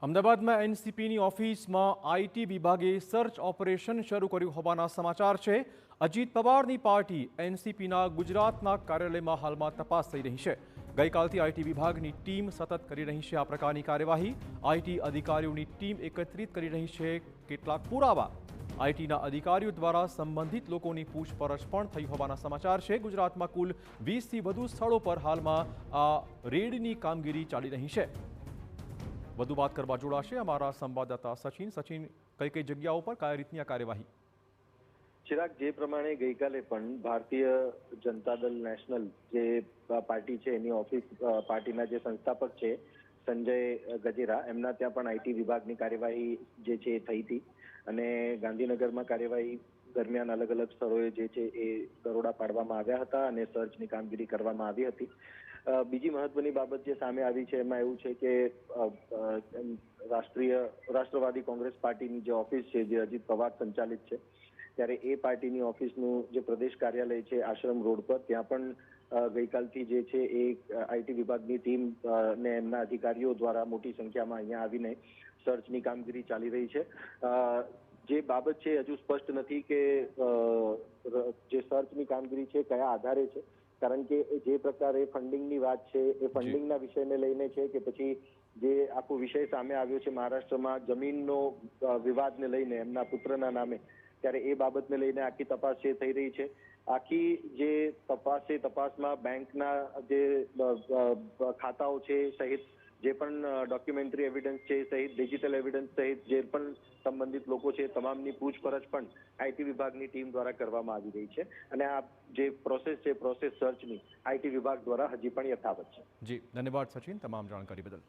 અમદાવાદમાં એનસીપીની ઓફિસમાં આઈટી વિભાગે સર્ચ ઓપરેશન શરૂ કર્યું હોવાના સમાચાર છે। અજીત પવારની પાર્ટી એનસીપીના ગુજરાતના કાર્યાલયમાં હાલમાં તપાસ થઈ રહી છે। ગઈકાલથી આઈટી વિભાગની ટીમ સતત કરી રહી છે આ પ્રકારની કાર્યવાહી। આઈટી અધિકારીઓની ટીમ એકત્રિત કરી રહી છે કેટલાક પુરાવા। આઈટીના અધિકારીઓ દ્વારા સંબંધિત લોકોની પૂછપરછ પણ થઈ હોવાના સમાચાર છે। ગુજરાતમાં કુલ 20થી વધુ સ્થળો પર હાલમાં આ રેડની કામગીરી ચાલી રહી છે। વધુ વાત કરવા જોડાશે અમારા સંવાદદાતા સચિન। કઈ જગ્યાઓ પર કઈ રીતની આ કાર્યવાહી? ચિરાગ, જે પ્રમાણે ગઈકાલે પણ ભારતીય જનતા દળ નેશનલ જે પાર્ટી છે એની ઓફિસ પાર્ટીના જે સંસ્થાપક છે સંજય ગજેરા, એમના ત્યાં પણ આઈટી વિભાગની કાર્યવાહી જે છે એ થઈ હતી અને ગાંધીનગરમાં કાર્યવાહી દરમિયાન અલગ અલગ સ્થળોએ જે છે એ દરોડા પાડવામાં આવ્યા હતા અને સર્ચની કામગીરી કરવામાં આવી હતી। બીજી મહત્વની બાબત જે સામે આવી છે એમાં એવું છે કે રાષ્ટ્રવાદી કોંગ્રેસ પાર્ટીની જે ઓફિસ છે જે અજીત પવાર સંચાલિત છે, ત્યારે એ પાર્ટીની ઓફિસનું જે પ્રદેશ કાર્યાલય છે આશ્રમ રોડ પર, ત્યાં પણ ગઈકાલથી જે છે એ આઈટી વિભાગની ટીમ ને એમના અધિકારીઓ દ્વારા મોટી સંખ્યામાં અહીંયા આવીને સર્ચની કામગીરી ચાલી રહી છે। જે બાબત છે હજુ સ્પષ્ટ નથી કે જે સર્ચની કામગીરી છે કયા આધારે છે, કારણ કે જે પ્રકારે ફંડિંગની વાત છે એ ફંડિંગના વિષયને લઈને છે કે પછી જે આખો વિષય સામે આવ્યો છે મહારાષ્ટ્રમાં જમીનનો વિવાદને લઈને એમના પુત્રના નામે, ત્યારે એ બાબતને લઈને આખી તપાસ છે થઈ રહી છે। આખી જે તપાસ છે તપાસમાં બેંકના જે ખાતાઓ છે સહિત જે પણ ડોક્યુમેન્ટરી એવિડન્સ છે સહિત ડિજિટલ એવિડન્સ સહિત જે પણ સંબંધિત લોકો છે તમામની પૂછપરછ પણ આઈટી વિભાગની ટીમ દ્વારા કરવામાં આવી રહી છે અને આ જે પ્રોસેસ છે પ્રોસેસ સર્ચની આઈટી વિભાગ દ્વારા હજી પણ યથાવત છે। જી, ધન્યવાદ સચિન તમામ જાણકારી બદલ।